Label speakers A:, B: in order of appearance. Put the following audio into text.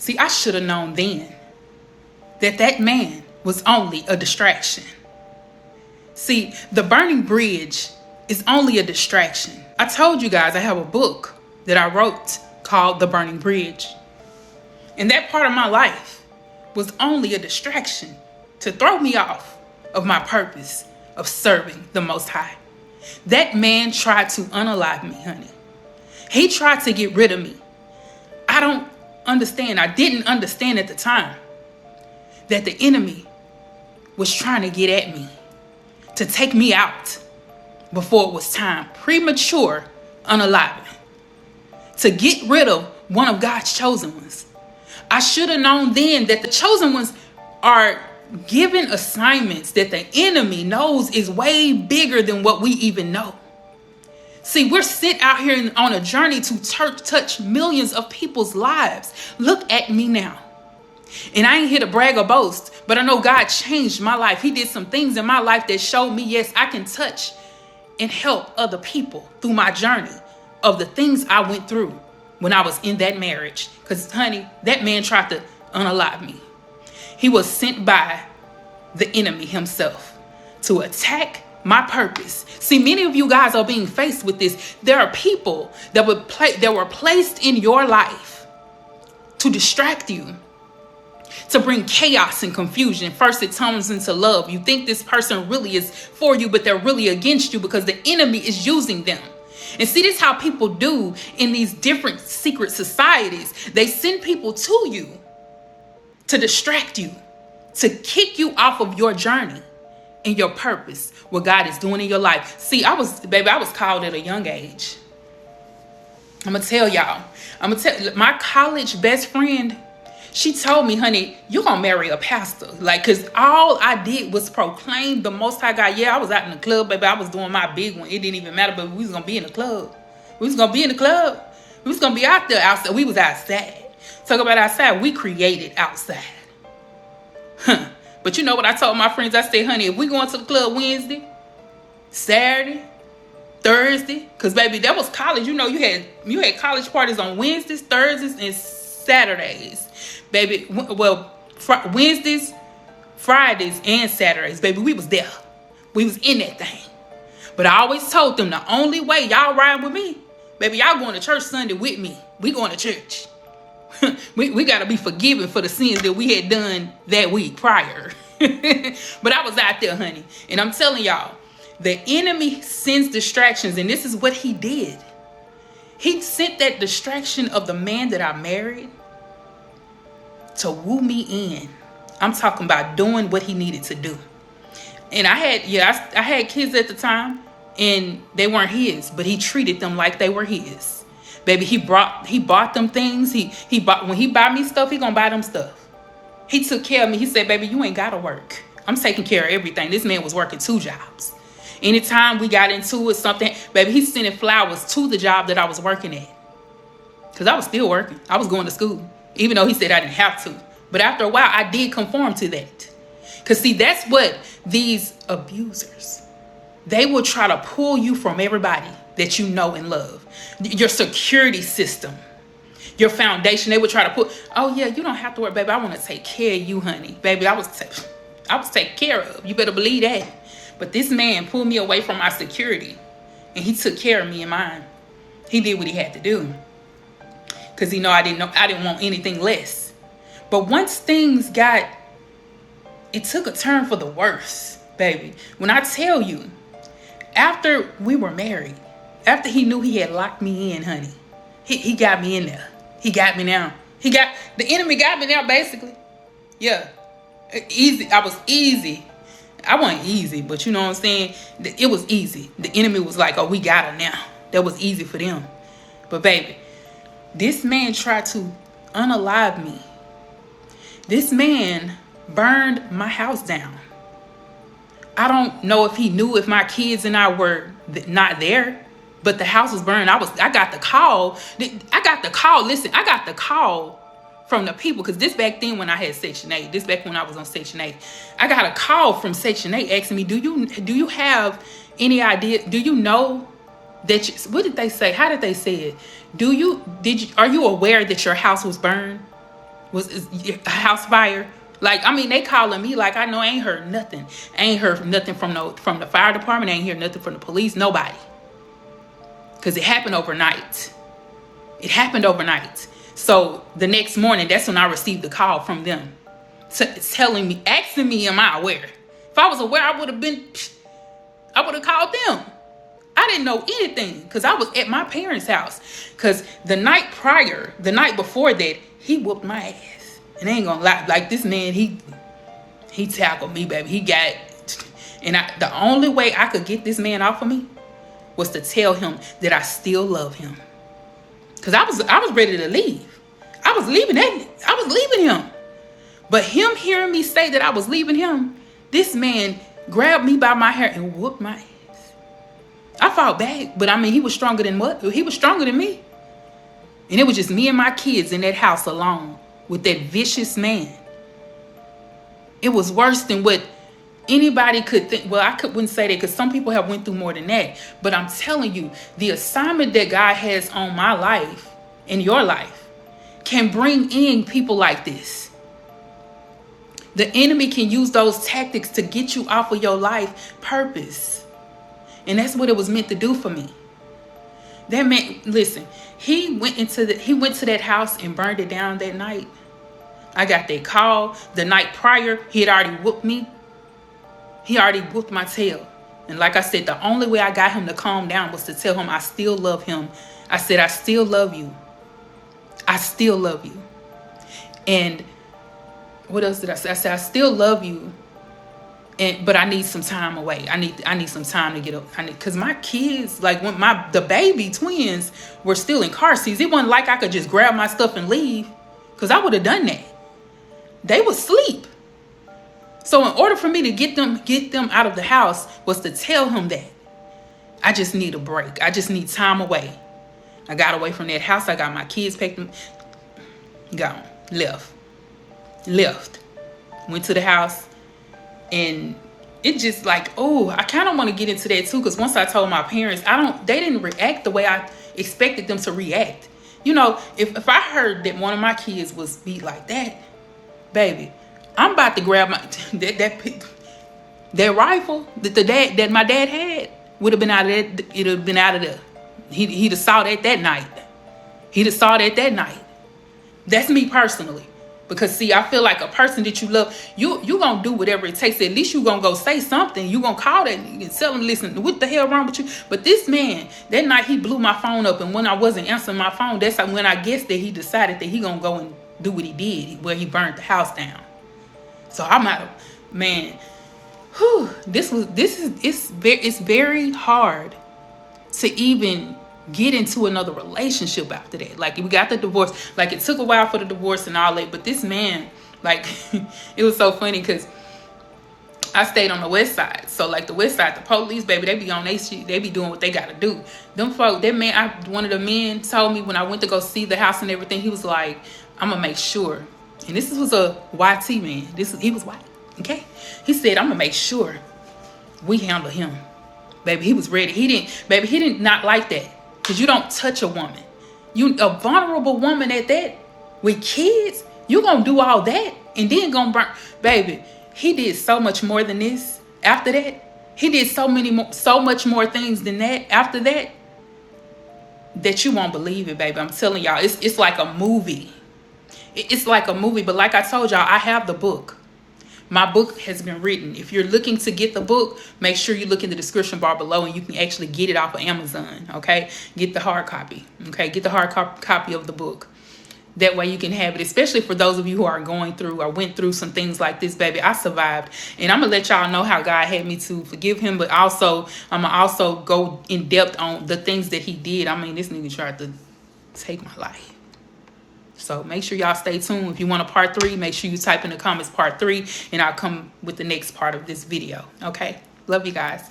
A: See, I should have known then that man was only a distraction. See, the burning bridge is only a distraction. I told you guys I have a book that I wrote called The Burning Bridge. And that part of my life was only a distraction to throw me off of my purpose of serving the Most High. That man tried to unalive me, honey. He tried to get rid of me. I don't understand. I didn't understand at the time that the enemy was trying to get at me, to take me out before it was time. Premature unaliving. To get rid of one of God's chosen ones. I should have known then that the chosen ones are given assignments that the enemy knows is way bigger than what we even know. See, we're sent out here on a journey to touch millions of people's lives. Look at me now. And I ain't here to brag or boast, but I know God changed my life. He did some things in my life that showed me, yes, I can touch and help other people through my journey of the things I went through when I was in that marriage. Because, honey, that man tried to unalive me. He was sent by the enemy himself to attack my purpose. See, many of you guys are being faced with this. There are people that were placed in your life to distract you, to bring chaos and confusion. First, it turns into love. You think this person really is for you, but they're really against you because the enemy is using them. And see, this is how people do in these different secret societies. They send people to you to distract you, to kick you off of your journey and your purpose, what God is doing in your life. See, I was called at a young age. I'm going to tell y'all. My college best friend, she told me, honey, you're going to marry a pastor. Like, because all I did was proclaim the Most High God. Yeah, I was out in the club, baby. I was doing my big one. It didn't even matter, but we was going to be in the club. We was going to be in the club. We was going to be out there outside. We was outside. Talk about outside. We created outside. Huh. But you know what I told my friends? I said, honey, if we going to the club Wednesday, Saturday, Thursday, because baby, that was college. You know, you had college parties on Wednesdays, Thursdays, and Saturdays. Baby, well, Wednesdays, Fridays, and Saturdays, baby, we was there. We was in that thing. But I always told them the only way y'all riding with me, baby, y'all going to church Sunday with me. We going to church. we got to be forgiven for the sins that we had done that week prior. But I was out there, honey. And I'm telling y'all, the enemy sends distractions. And this is what he did. He sent that distraction of the man that I married to woo me in. I'm talking about doing what he needed to do. And I had kids at the time, and they weren't his, but he treated them like they were his. Baby, he bought them things. When he buy me stuff, he gonna buy them stuff. He took care of me. He said, baby, you ain't gotta work. I'm taking care of everything. This man was working 2 jobs. Anytime we got into it, something, baby, he's sending flowers to the job that I was working at. Because I was still working. I was going to school, even though he said I didn't have to. But after a while, I did conform to that. Because see, that's what these abusers, they will try to pull you from everybody that you know and love. Your security system, your foundation, they would try to put, oh yeah, you don't have to worry, baby. I want to take care of you, honey. Baby, I was taken care of. You better believe that. But this man pulled me away from my security, and he took care of me and mine. He did what he had to do. Because he know I didn't want anything less. But once things it took a turn for the worse, baby. When I tell you, after we were married, after he knew he had locked me in, honey, he got me in there. He got me now. The enemy got me now, basically. Yeah. Easy. I was easy. I wasn't easy, but you know what I'm saying? It was easy. The enemy was like, oh, we got her now. That was easy for them. But baby, this man tried to unalive me. This man burned my house down. I don't know if he knew if my kids and I were not there, but the house was burned. I got the call. Listen, I got the call from the people, because this back then when I had Section 8, this back when I was on Section 8, I got a call from Section 8 asking me, do you have any idea? Do you know that what did they say? How did they say it? Are you aware that your house was burned? Was a house fire? Like, I mean, they calling me like I know I ain't heard nothing. I ain't heard nothing from the fire department. I ain't heard nothing from the police. Nobody. Because it happened overnight. It happened overnight. So the next morning, that's when I received a call from them. Telling me, asking me, am I aware? If I was aware, I would have called them. I didn't know anything because I was at my parents' house. Because the night before that, he whooped my ass. And I ain't gonna lie, like this man, he tackled me, baby. He got, and the only way I could get this man off of me was to tell him that I still love him. Because I was ready to leave. I was leaving him. But him hearing me say that I was leaving him, this man grabbed me by my hair and whooped my ass. I fought back, but I mean, he was stronger than what? He was stronger than me. And it was just me and my kids in that house alone with that vicious man. It was worse than what anybody could think. Well, wouldn't say that because some people have went through more than that. But I'm telling you, the assignment that God has on my life, in your life, can bring in people like this. The enemy can use those tactics to get you off of your life purpose. And that's what it was meant to do for me. That man, listen, he went to that house and burned it down that night. I got that call the night prior. He had already whooped me. He already whooped my tail. And like I said, the only way I got him to calm down was to tell him I still love him. I said, I still love you. I still love you. And what else did I say? I said, I still love you. But I need some time away. I need some time to get up. Because my kids, like when the baby twins were still in car seats, it wasn't like I could just grab my stuff and leave. Because I would have done that. They would sleep. So in order for me to get them out of the house was to tell him that I just need a break. I just need time away. I got away from that house. I got my kids packed them. Gone. Left. Went to the house. And it just like, oh, I kind of want to get into that too. Because once I told my parents, they didn't react the way I expected them to react. You know, if I heard that one of my kids was beat like that, baby, I'm about to grab that rifle that my dad had would have been out of that. It'd have been out of there. He'd have saw that night. That's me personally. Because see, I feel like a person that you love, you gonna do whatever it takes. At least you gonna go say something. You gonna call that and tell them, listen, what the hell wrong with you? But this man, that night he blew my phone up, and when I wasn't answering my phone, that's when I guess that he decided that he gonna go and do what he did, where he burned the house down. So I'm out of, man. Whew, it's very hard to even get into another relationship after that. Like, we got the divorce. Like, it took a while for the divorce and all that. But this man, like, it was so funny because I stayed on the west side. So, like, the west side, the police, baby, they be on their shit. They be doing what they got to do. Them folk, that man, one of the men told me when I went to go see the house and everything, he was like, I'm going to make sure. And this was a YT man. He was white, okay? He said, I'm going to make sure we handle him. Baby, he was ready. He didn't not like that. Because you don't touch a woman. A vulnerable woman at that, with kids, you going to do all that and then going to burn. Baby, he did so much more than this after that. He did so much more things than that after that you won't believe it, baby. I'm telling y'all, it's like a movie. It's like a movie. But like I told y'all, I have the book. My book has been written. If you're looking to get the book, make sure you look in the description bar below and you can actually get it off of Amazon, okay? Get the hard copy, okay? Get the hard copy of the book. That way you can have it, especially for those of you who are going through or went through some things like this, baby. I survived. And I'm going to let y'all know how God had me to forgive him, but also I'm going to also go in depth on the things that he did. I mean, this nigga tried to take my life. So make sure y'all stay tuned. If you want a part 3, make sure you type in the comments part 3, and I'll come with the next part of this video. Okay? Love you guys.